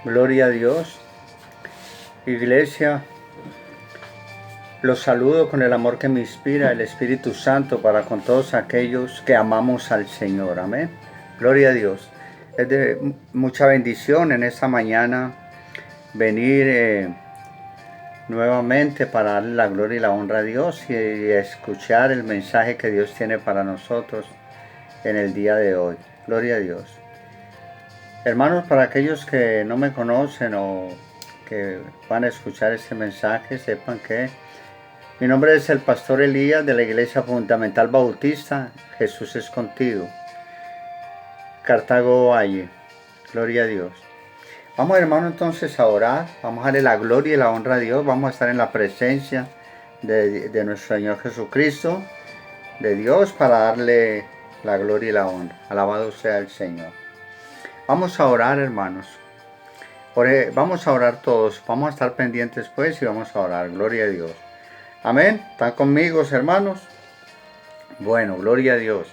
Gloria a Dios. Iglesia, los saludo con el amor que me inspira el Espíritu Santo para con todos aquellos que amamos al Señor. Amén. Gloria a Dios. Es de mucha bendición en esta mañana venir nuevamente para darle la gloria y la honra a Dios y escuchar el mensaje que Dios tiene para nosotros en el día de hoy. Gloria a Dios. Hermanos, para aquellos que no me conocen o que van a escuchar este mensaje, sepan que mi nombre es el Pastor Elías de la Iglesia Fundamental Bautista. Jesús es contigo. Cartago Valle. Gloria a Dios. Vamos, hermanos, entonces a orar. Vamos a darle la gloria y la honra a Dios. Vamos a estar en la presencia de nuestro Señor Jesucristo, de Dios, para darle la gloria y la honra. Alabado sea el Señor. Vamos a orar, hermanos. Vamos a orar todos. Vamos a estar pendientes pues y vamos a orar. Gloria a Dios. Amén. ¿Están conmigo, hermanos? Bueno, gloria a Dios.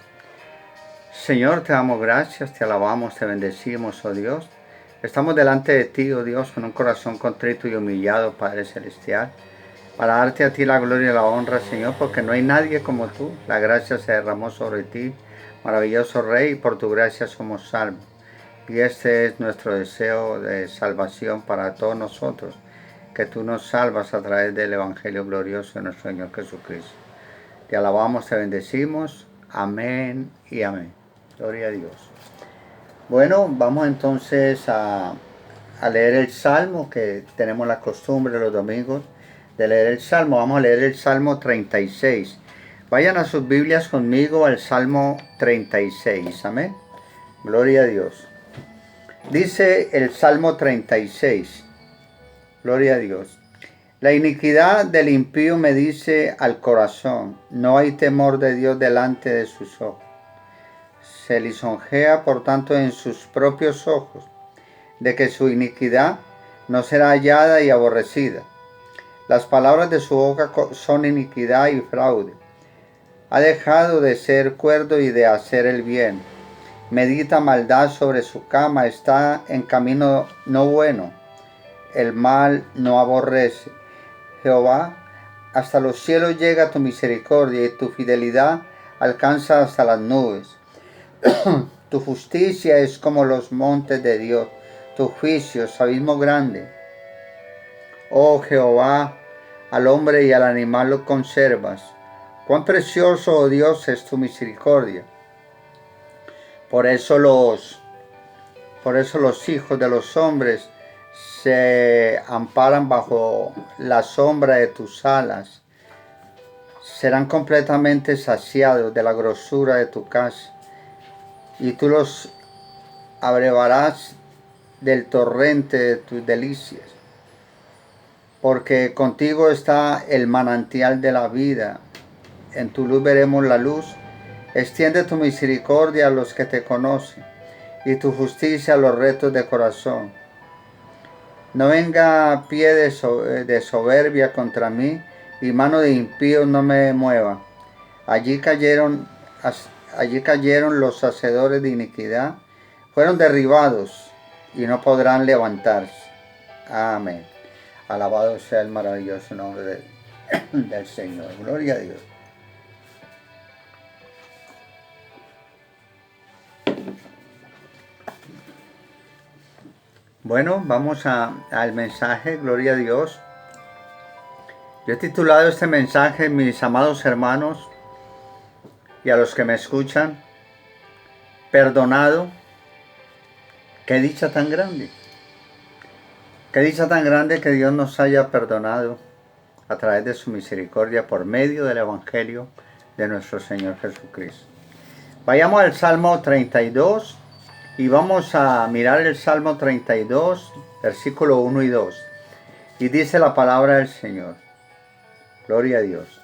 Señor, te damos gracias, te alabamos, te bendecimos, oh Dios. Estamos delante de ti, oh Dios, con un corazón contrito y humillado, Padre Celestial, para darte a ti la gloria y la honra, Señor, porque no hay nadie como tú. La gracia se derramó sobre ti, maravilloso Rey, y por tu gracia somos salvos. Y este es nuestro deseo de salvación para todos nosotros, que tú nos salvas a través del Evangelio glorioso de nuestro Señor Jesucristo. Te alabamos, te bendecimos. Amén y amén. Gloria a Dios. Bueno, vamos entonces a leer el Salmo, que tenemos la costumbre los domingos de leer el Salmo. Vamos a leer el Salmo 36. Vayan a sus Biblias conmigo al Salmo 36. Amén. Gloria a Dios. Dice el Salmo 36. Gloria a Dios. La iniquidad del impío me dice al corazón, no hay temor de Dios delante de sus ojos. Se lisonjea por tanto en sus propios ojos, de que su iniquidad no será hallada y aborrecida. Las palabras de su boca son iniquidad y fraude. Ha dejado de ser cuerdo y de hacer el bien. Medita maldad sobre su cama, está en camino no bueno. El mal no aborrece. Jehová, hasta los cielos llega tu misericordia y tu fidelidad alcanza hasta las nubes. Tu justicia es como los montes de Dios, tu juicio es abismo grande. Oh Jehová, al hombre y al animal lo conservas. Cuán precioso, oh Dios, es tu misericordia. Por eso los hijos de los hombres se amparan bajo la sombra de tus alas. Serán completamente saciados de la grosura de tu casa, y tú los abrevarás del torrente de tus delicias. Porque contigo está el manantial de la vida. En tu luz veremos la luz. Extiende tu misericordia a los que te conocen, y tu justicia a los rectos de corazón. No venga pie de soberbia contra mí, y mano de impío no me mueva. Allí cayeron los hacedores de iniquidad, fueron derribados y no podrán levantarse. Amén. Alabado sea el maravilloso nombre del Señor. Gloria a Dios. Bueno, vamos al mensaje, gloria a Dios. Yo he titulado este mensaje, mis amados hermanos, y a los que me escuchan, perdonado. Qué dicha tan grande. Qué dicha tan grande que Dios nos haya perdonado a través de su misericordia por medio del Evangelio de nuestro Señor Jesucristo. Vayamos al Salmo 32 y vamos a mirar el Salmo 32, versículo 1 y 2. Y dice la palabra del Señor. Gloria a Dios.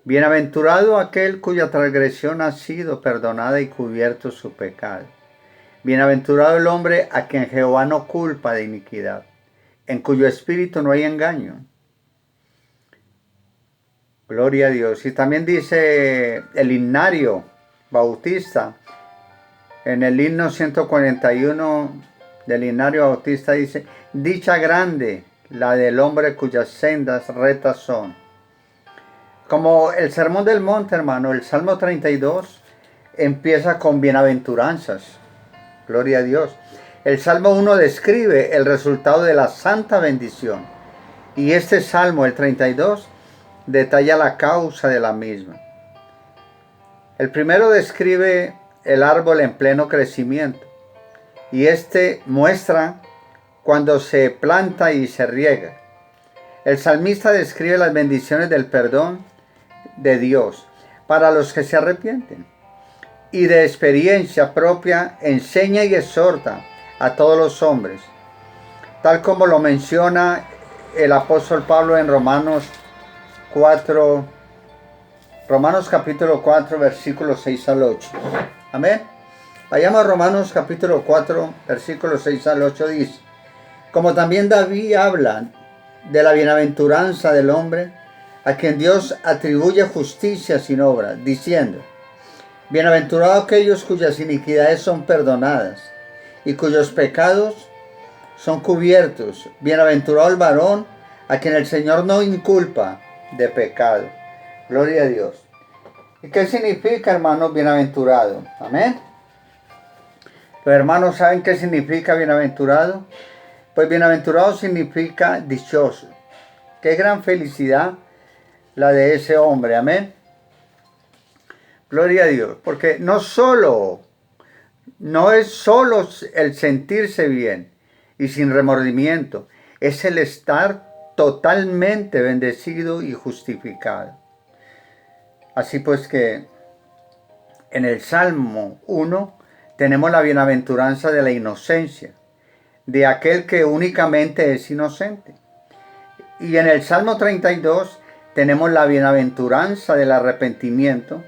Bienaventurado aquel cuya transgresión ha sido perdonada y cubierto su pecado. Bienaventurado el hombre a quien Jehová no culpa de iniquidad, en cuyo espíritu no hay engaño. Gloria a Dios. Y también dice el himnario bautista en el himno 141, del Ignario Bautista dice, dicha grande, la del hombre cuyas sendas rectas son. Como el Sermón del Monte, hermano, el Salmo 32 empieza con bienaventuranzas. Gloria a Dios. El Salmo 1 describe el resultado de la santa bendición. Y este Salmo, el 32, detalla la causa de la misma. El primero describe el árbol en pleno crecimiento. Y este muestra cuando se planta y se riega. El salmista describe las bendiciones del perdón de Dios para los que se arrepienten. Y de experiencia propia enseña y exhorta a todos los hombres, tal como lo menciona el apóstol Pablo en Romanos capítulo 4, versículos 6 al 8. Amén. Vayamos a Romanos capítulo 4, versículos 6 al 8, dice, como también David habla de la bienaventuranza del hombre a quien Dios atribuye justicia sin obra, diciendo, bienaventurados aquellos cuyas iniquidades son perdonadas y cuyos pecados son cubiertos. Bienaventurado el varón a quien el Señor no inculpa de pecado. Gloria a Dios. ¿Y qué significa, hermanos, bienaventurado? Amén. Los hermanos saben qué significa bienaventurado. Pues bienaventurado significa dichoso. Qué gran felicidad la de ese hombre. Amén. Gloria a Dios. Porque no es solo el sentirse bien y sin remordimiento. Es el estar totalmente bendecido y justificado. Así pues que en el Salmo 1 tenemos la bienaventuranza de la inocencia, de aquel que únicamente es inocente. Y en el Salmo 32 tenemos la bienaventuranza del arrepentimiento,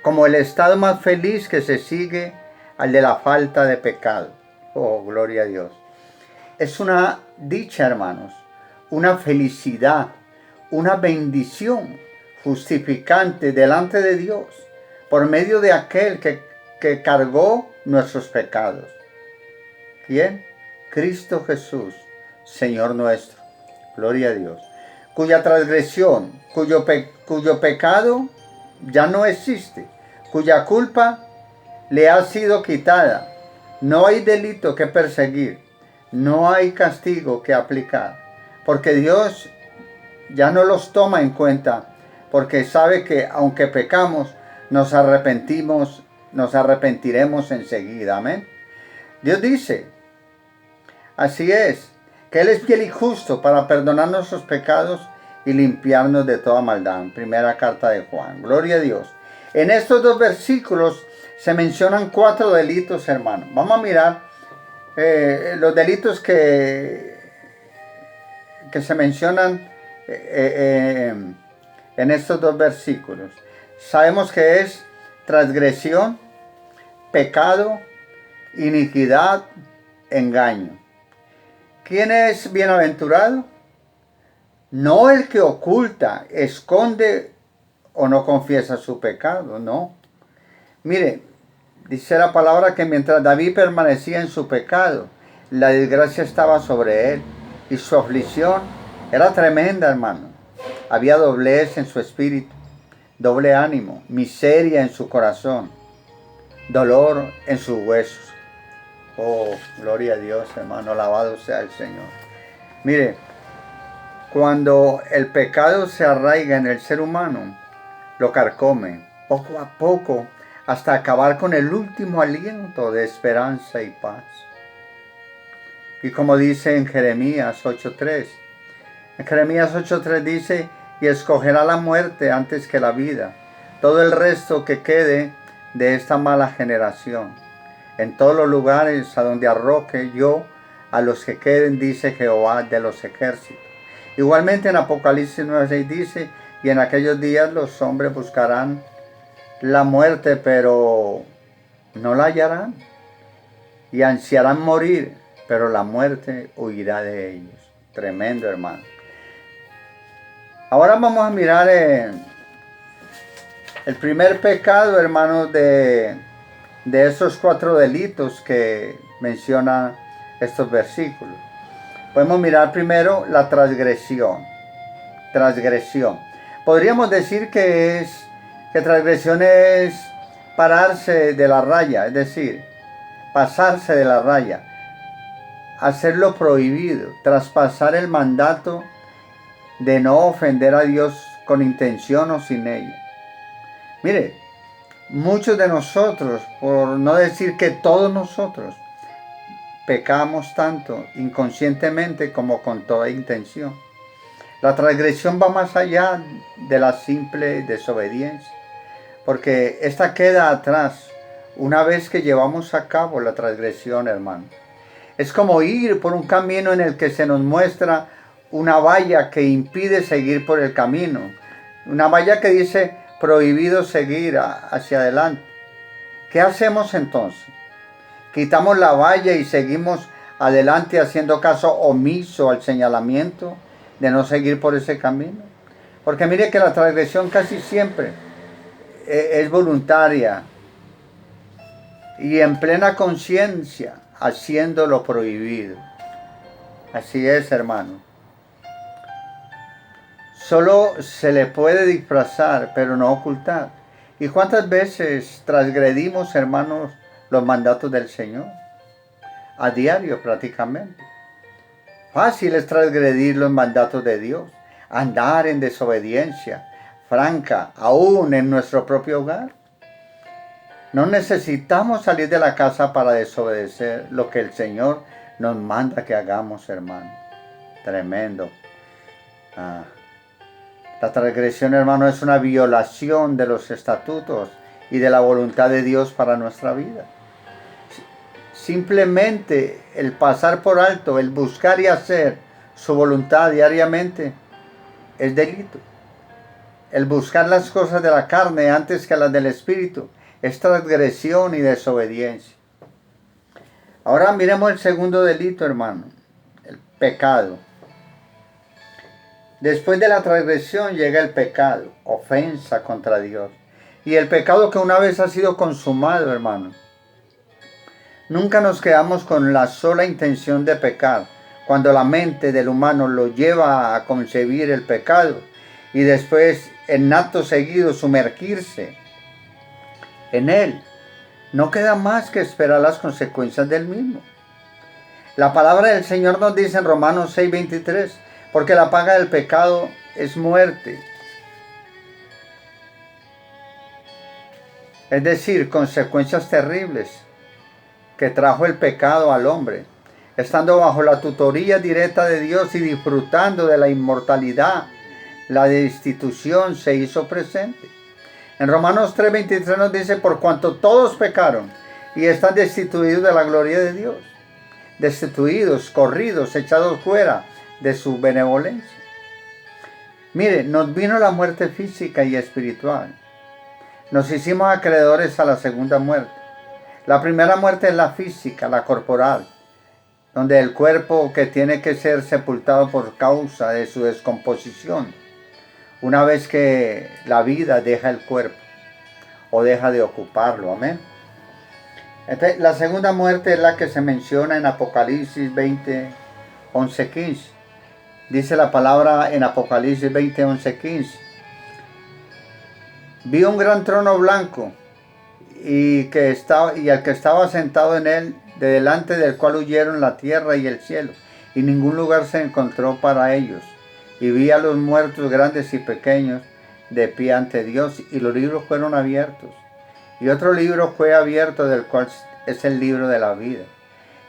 como el estado más feliz que se sigue al de la falta de pecado. Oh, gloria a Dios. Es una dicha, hermanos, una felicidad, una bendición justificante delante de Dios por medio de aquel que cargó nuestros pecados. ¿Quién? Cristo Jesús, Señor nuestro. Gloria a Dios. Cuya transgresión, cuyo pecado ya no existe, cuya culpa le ha sido quitada. No hay delito que perseguir, no hay castigo que aplicar, porque Dios ya no los toma en cuenta, porque sabe que aunque pecamos, nos arrepentiremos enseguida. Amén. Dios dice, así es, que Él es fiel y justo para perdonar nuestros pecados y limpiarnos de toda maldad. Primera carta de Juan. Gloria a Dios. En estos dos versículos se mencionan 4 delitos, hermanos. Vamos a mirar los delitos que se mencionan en estos dos versículos. Sabemos que es transgresión, pecado, iniquidad, engaño. ¿Quién es bienaventurado? No el que oculta, esconde o no confiesa su pecado, no. Mire, dice la palabra que mientras David permanecía en su pecado, la desgracia estaba sobre él y su aflicción era tremenda, hermano. Había doblez en su espíritu, doble ánimo, miseria en su corazón, dolor en sus huesos. Oh, gloria a Dios, hermano, alabado sea el Señor. Mire, cuando el pecado se arraiga en el ser humano, lo carcome poco a poco hasta acabar con el último aliento de esperanza y paz. Y como dice en Jeremías 8:3, en Jeremías 8:3 dice, y escogerá la muerte antes que la vida, todo el resto que quede de esta mala generación. En todos los lugares a donde arroje yo a los que queden, dice Jehová de los ejércitos. Igualmente en Apocalipsis 9:6 dice, y en aquellos días los hombres buscarán la muerte, pero no la hallarán. Y ansiarán morir, pero la muerte huirá de ellos. Tremendo, hermano. Ahora vamos a mirar el primer pecado, hermanos, de de esos 4 delitos que menciona estos versículos. Podemos mirar primero la transgresión. Transgresión. Podríamos decir que transgresión es pararse de la raya, es decir, pasarse de la raya, hacer lo prohibido, traspasar el mandato de no ofender a Dios con intención o sin ella. Mire, muchos de nosotros, por no decir que todos nosotros, pecamos tanto inconscientemente como con toda intención. La transgresión va más allá de la simple desobediencia, porque esta queda atrás una vez que llevamos a cabo la transgresión, hermano. Es como ir por un camino en el que se nos muestra una valla que impide seguir por el camino. Una valla que dice prohibido seguir hacia adelante. ¿Qué hacemos entonces? ¿Quitamos la valla y seguimos adelante haciendo caso omiso al señalamiento de no seguir por ese camino? Porque mire que la transgresión casi siempre es voluntaria y en plena conciencia, haciendo lo prohibido. Así es, hermano. Solo se le puede disfrazar, pero no ocultar. ¿Y cuántas veces transgredimos, hermanos, los mandatos del Señor? A diario prácticamente. Fácil es transgredir los mandatos de Dios, andar en desobediencia franca, aún en nuestro propio hogar. No necesitamos salir de la casa para desobedecer lo que el Señor nos manda que hagamos, hermano. Tremendo. La transgresión, hermano, es una violación de los estatutos y de la voluntad de Dios para nuestra vida. Simplemente el pasar por alto, el buscar y hacer su voluntad diariamente es delito. El buscar las cosas de la carne antes que las del Espíritu es transgresión y desobediencia. Ahora miremos el segundo delito, hermano, el pecado. Después de la transgresión llega el pecado, ofensa contra Dios. Y el pecado que una vez ha sido consumado, hermano. Nunca nos quedamos con la sola intención de pecar, cuando la mente del humano lo lleva a concebir el pecado y después en acto seguido sumergirse en él. No queda más que esperar las consecuencias del mismo. La palabra del Señor nos dice en Romanos 6:23, porque la paga del pecado es muerte. Es decir, consecuencias terribles que trajo el pecado al hombre, estando bajo la tutoría directa de Dios y disfrutando de la inmortalidad. La destitución se hizo presente. En Romanos 3:23 nos dice, por cuanto todos pecaron y están destituidos de la gloria de Dios, destituidos, corridos, echados fuera de su benevolencia. Mire, nos vino la muerte física y espiritual. Nos hicimos acreedores a la segunda muerte. La primera muerte es la física, la corporal, donde el cuerpo que tiene que ser sepultado por causa de su descomposición, una vez que la vida deja el cuerpo o deja de ocuparlo, amén. Entonces, la segunda muerte es la que se menciona en Apocalipsis 20, 11, 15. Dice la palabra en Apocalipsis 20, 11, 15. Vi un gran trono blanco y al que estaba sentado en él, de delante del cual huyeron la tierra y el cielo, y ningún lugar se encontró para ellos. Y vi a los muertos grandes y pequeños de pie ante Dios, y los libros fueron abiertos. Y otro libro fue abierto, del cual es el libro de la vida.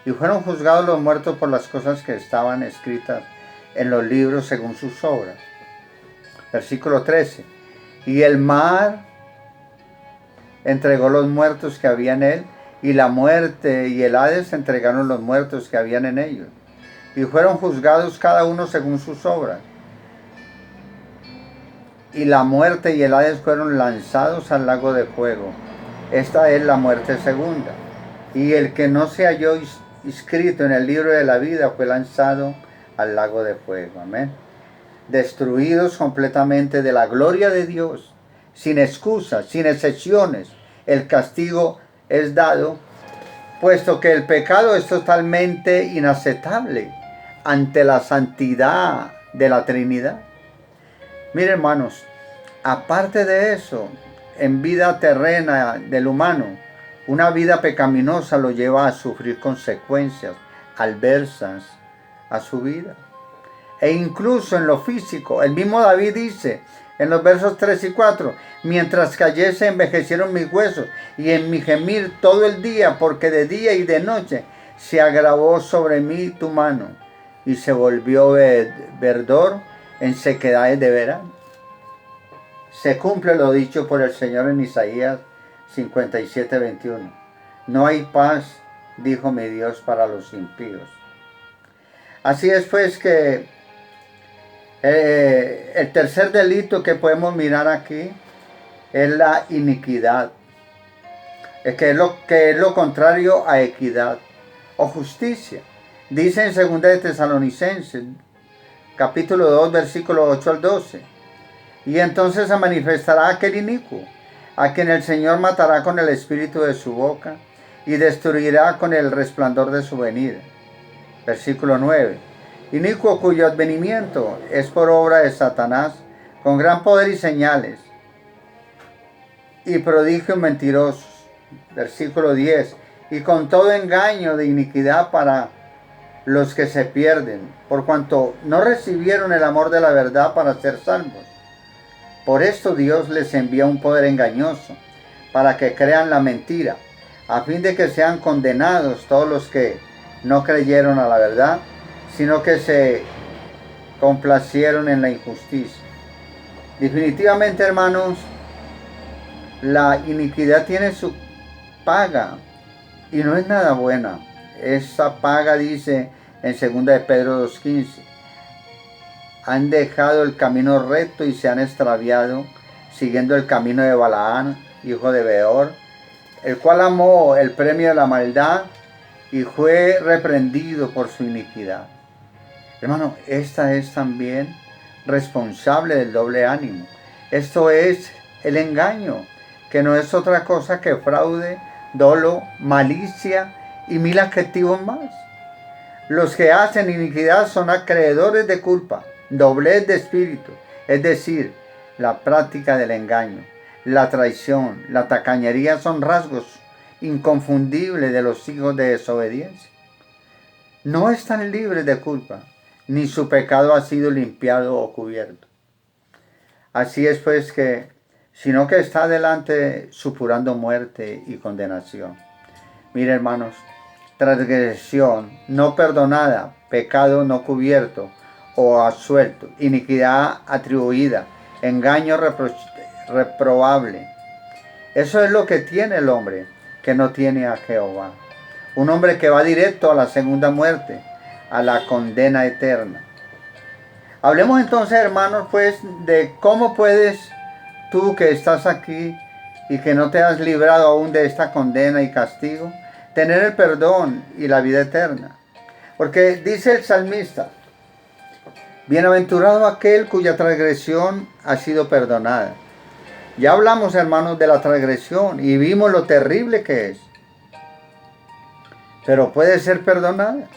Y fueron juzgados los muertos por las cosas que estaban escritas en los libros según sus obras. Versículo 13. Y el mar entregó los muertos que había en él, y la muerte y el Hades entregaron los muertos que habían en ellos. Y fueron juzgados cada uno según sus obras. Y la muerte y el Hades fueron lanzados al lago de fuego. Esta es la muerte segunda. Y el que no se halló inscrito en el libro de la vida fue lanzado al lago de fuego. Amén. Destruidos completamente de la gloria de Dios, sin excusas, sin excepciones. El castigo es dado, puesto que el pecado es totalmente inaceptable ante la santidad de la Trinidad. Miren, hermanos, aparte de eso, en vida terrena del humano, una vida pecaminosa lo lleva a sufrir consecuencias adversas a su vida. E incluso en lo físico, el mismo David dice en los versos 3 y 4, mientras cayese envejecieron mis huesos y en mi gemir todo el día, porque de día y de noche se agravó sobre mí tu mano y se volvió verdor en sequedades de verano. Se cumple lo dicho por el Señor en Isaías 57:21. No hay paz, dijo mi Dios, para los impíos. Así es pues que el tercer delito que podemos mirar aquí es la iniquidad, que es lo contrario a equidad o justicia. Dice en 2 de Tesalonicenses, capítulo 2, versículo 8 al 12. Y entonces se manifestará aquel inicuo, a quien el Señor matará con el espíritu de su boca y destruirá con el resplandor de su venida. Versículo 9. Inicuo cuyo advenimiento es por obra de Satanás, con gran poder y señales, y prodigios mentirosos. Versículo 10. Y con todo engaño de iniquidad para los que se pierden, por cuanto no recibieron el amor de la verdad para ser salvos. Por esto Dios les envía un poder engañoso, para que crean la mentira, a fin de que sean condenados todos los que no creyeron a la verdad, sino que se complacieron en la injusticia. Definitivamente, hermanos, la iniquidad tiene su paga y no es nada buena. Esa paga, dice en 2 de Pedro 2:15, han dejado el camino recto y se han extraviado, siguiendo el camino de Balaán, hijo de Beor, el cual amó el premio de la maldad y fue reprendido por su iniquidad. Hermano, esta es también responsable del doble ánimo. Esto es el engaño, que no es otra cosa que fraude, dolo, malicia y 1000 adjetivos más. Los que hacen iniquidad son acreedores de culpa, doblez de espíritu, es decir, la práctica del engaño, la traición, la tacañería son rasgos inconfundibles de los hijos de desobediencia. No están libres de culpa, ni su pecado ha sido limpiado o cubierto. Así es pues sino que está delante supurando muerte y condenación. Mire, hermanos, transgresión no perdonada, pecado no cubierto o absuelto, iniquidad atribuida, engaño reprobable. Eso es lo que tiene el hombre que no tiene a Jehová. Un hombre que va directo a la segunda muerte, a la condena eterna. Hablemos entonces, hermanos, pues, de cómo puedes tú que estás aquí y que no te has librado aún de esta condena y castigo, tener el perdón y la vida eterna. Porque dice el salmista, bienaventurado aquel cuya transgresión ha sido perdonada. Ya hablamos, hermanos, de la transgresión y vimos lo terrible que es. Pero puede ser perdonada.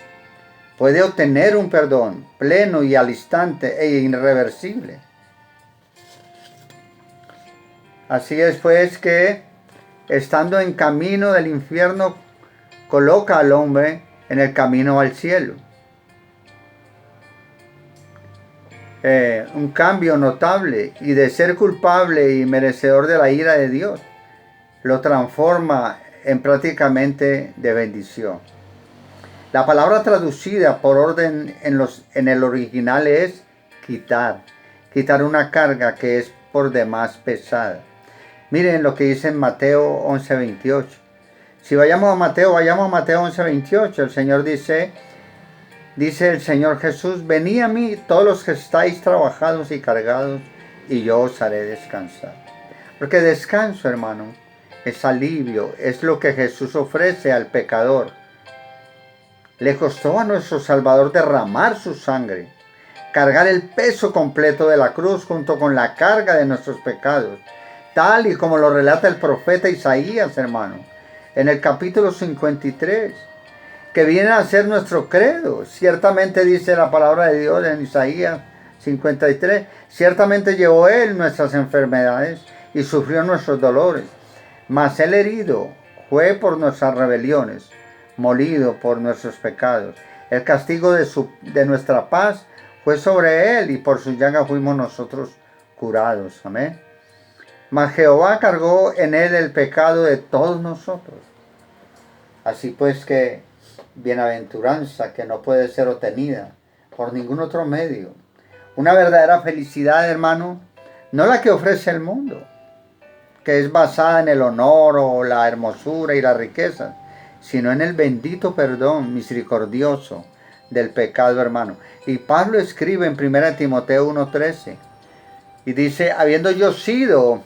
Puede obtener un perdón pleno y al instante e irreversible. Así es pues que, estando en camino del infierno, coloca al hombre en el camino al cielo. Un cambio notable, y de ser culpable y merecedor de la ira de Dios, lo transforma en prácticamente de bendición. La palabra traducida por orden en el original es quitar una carga que es por demás pesada. Miren lo que dice en Mateo 11:28. Si vayamos a Mateo 11:28, el Señor dice el Señor Jesús, venid a mí todos los que estáis trabajados y cargados, y yo os haré descansar. Porque descanso, hermano, es alivio, es lo que Jesús ofrece al pecador. Le costó a nuestro Salvador derramar su sangre, cargar el peso completo de la cruz junto con la carga de nuestros pecados, tal y como lo relata el profeta Isaías, hermano, en el capítulo 53, que viene a ser nuestro credo. Ciertamente dice la palabra de Dios en Isaías 53, ciertamente llevó Él nuestras enfermedades y sufrió nuestros dolores, mas Él herido fue por nuestras rebeliones, molido por nuestros pecados. El castigo de nuestra paz fue sobre Él y por su llaga fuimos nosotros curados. Amén. Mas Jehová cargó en Él el pecado de todos nosotros. Así pues que bienaventuranza que no puede ser obtenida por ningún otro medio. Una verdadera felicidad, hermano, no la que ofrece el mundo, que es basada en el honor o la hermosura y la riqueza, sino en el bendito perdón misericordioso del pecado, hermano. Y Pablo escribe en 1 Timoteo 1:13 y dice, habiendo yo sido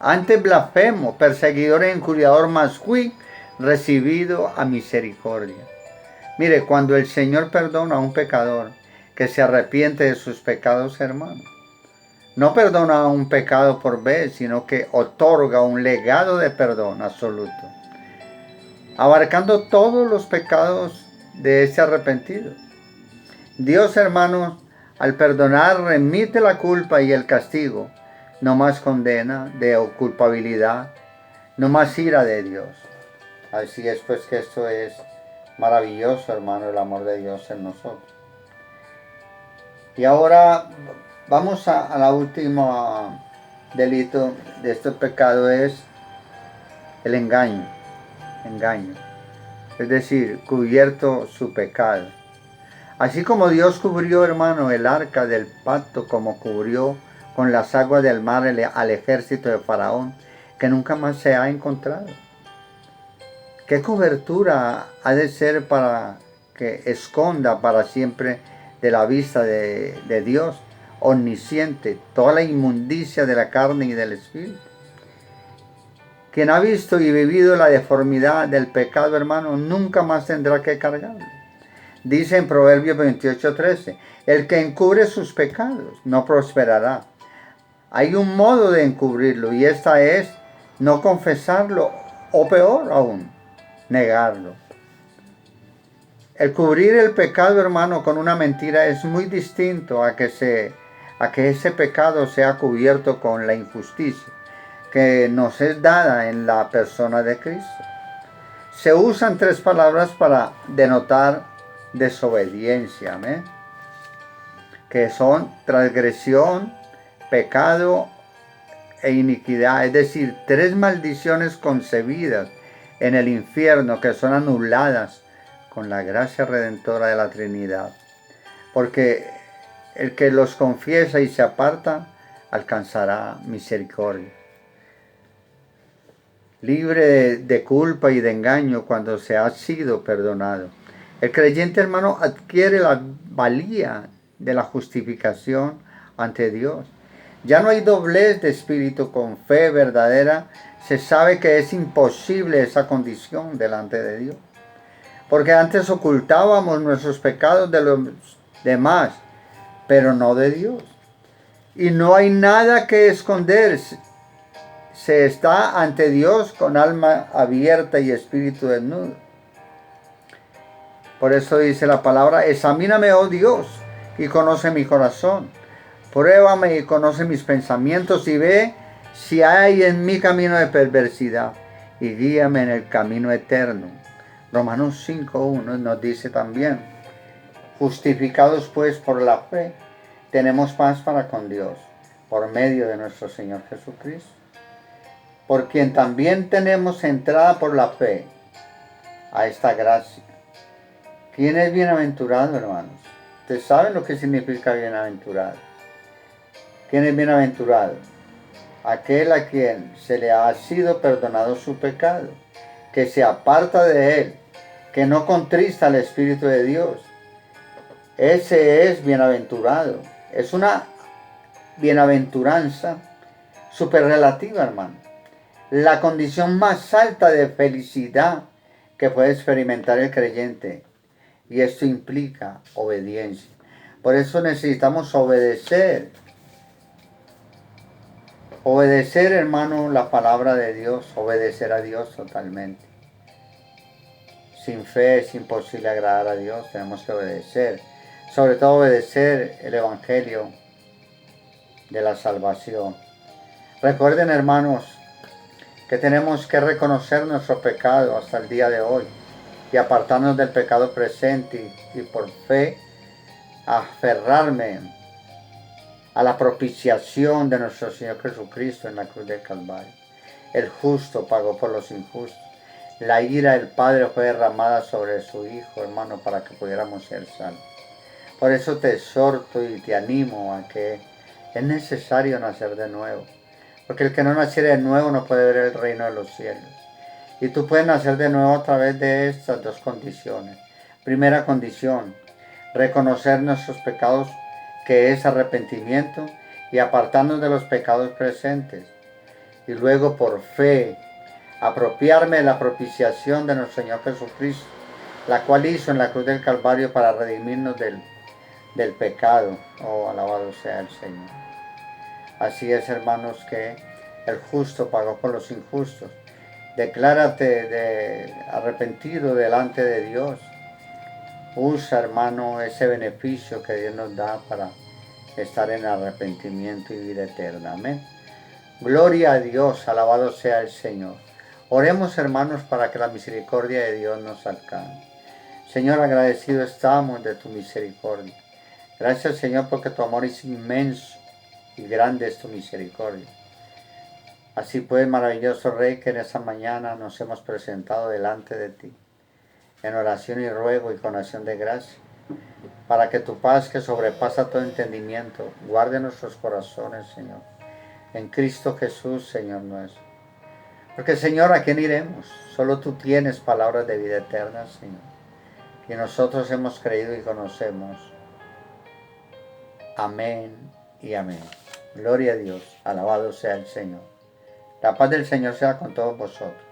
antes blasfemo, perseguidor e injuriador, mas fui recibido a misericordia. Mire, cuando el Señor perdona a un pecador que se arrepiente de sus pecados, hermano, no perdona un pecado por vez, sino que otorga un legado de perdón absoluto, abarcando todos los pecados de ese arrepentido. Dios, hermanos, al perdonar remite la culpa y el castigo, no más condena de culpabilidad, no más ira de Dios. Así es pues que esto es maravilloso, hermano, el amor de Dios en nosotros. Y ahora vamos a la última delito de este pecado, es el engaño. Engaño. Es decir, cubierto su pecado. Así como Dios cubrió, hermano, el arca del pacto, como cubrió con las aguas del mar al ejército de Faraón, que nunca más se ha encontrado. ¿Qué cobertura ha de ser para que esconda para siempre de la vista de Dios omnisciente toda la inmundicia de la carne y del espíritu? Quien ha visto y vivido la deformidad del pecado, hermano, nunca más tendrá que cargarlo. Dice en Proverbios 28:13, el que encubre sus pecados no prosperará. Hay un modo de encubrirlo y esta es no confesarlo o peor aún, negarlo. El cubrir el pecado, hermano, con una mentira es muy distinto a que ese pecado sea cubierto con la injusticia que nos es dada en la persona de Cristo. Se usan tres palabras para denotar desobediencia, ¿amén? Que son transgresión, pecado e iniquidad, es decir, tres maldiciones concebidas en el infierno que son anuladas con la gracia redentora de la Trinidad. Porque el que los confiesa y se aparta alcanzará misericordia. Libre de culpa y de engaño cuando se ha sido perdonado. El creyente, hermano, adquiere la valía de la justificación ante Dios. Ya no hay doblez de espíritu. Con fe verdadera se sabe que es imposible esa condición delante de Dios. Porque antes ocultábamos nuestros pecados de los demás, pero no de Dios. Y no hay nada que esconder. Se está ante Dios con alma abierta y espíritu desnudo. Por eso dice la palabra, examíname, oh Dios, y conoce mi corazón. Pruébame y conoce mis pensamientos y ve si hay en mí camino de perversidad y guíame en el camino eterno. Romanos 5:1 nos dice también, justificados pues por la fe, tenemos paz para con Dios, por medio de nuestro Señor Jesucristo, por quien también tenemos entrada por la fe a esta gracia. ¿Quién es bienaventurado, hermanos? ¿Ustedes saben lo que significa bienaventurado? ¿Quién es bienaventurado? Aquel a quien se le ha sido perdonado su pecado, que se aparta de él, que no contrista al Espíritu de Dios. Ese es bienaventurado. Es una bienaventuranza súper relativa, hermano. La condición más alta de felicidad que puede experimentar el creyente. Y esto implica obediencia. Por eso necesitamos obedecer Obedecer, hermano, la palabra de Dios, obedecer a Dios totalmente. Sin fe es imposible agradar a Dios, tenemos que obedecer. Sobre todo obedecer el Evangelio de la salvación. Recuerden, hermanos, que tenemos que reconocer nuestro pecado hasta el día de hoy y apartarnos del pecado presente y por fe aferrarme a la propiciación de nuestro Señor Jesucristo en la cruz del Calvario. El justo pagó por los injustos. La ira del Padre fue derramada sobre su Hijo, hermano, para que pudiéramos ser salvos. Por eso te exhorto y te animo a que es necesario nacer de nuevo. Porque el que no naciere de nuevo no puede ver el reino de los cielos. Y tú puedes nacer de nuevo a través de estas dos condiciones. Primera condición, reconocer nuestros pecados, que es arrepentimiento, y apartarnos de los pecados presentes. Y luego por fe, apropiarme de la propiciación de nuestro Señor Jesucristo, la cual hizo en la cruz del Calvario para redimirnos del pecado. Oh, alabado sea el Señor. Así es, hermanos, que el justo pagó por los injustos. Declárate arrepentido delante de Dios. Usa, hermano, ese beneficio que Dios nos da para estar en arrepentimiento y vida eterna. Amén. Gloria a Dios, alabado sea el Señor. Oremos, hermanos, para que la misericordia de Dios nos alcance. Señor, agradecido estamos de tu misericordia. Gracias, Señor, porque tu amor es inmenso y grande es tu misericordia. Así pues, maravilloso Rey, que en esta mañana nos hemos presentado delante de ti, en oración y ruego y con acción de gracia, para que tu paz, que sobrepasa todo entendimiento, guarde nuestros corazones, Señor, en Cristo Jesús, Señor nuestro. Porque, Señor, ¿a quién iremos? Solo tú tienes palabras de vida eterna, Señor, y nosotros hemos creído y conocemos. Amén y amén. Gloria a Dios, alabado sea el Señor. La paz del Señor sea con todos vosotros.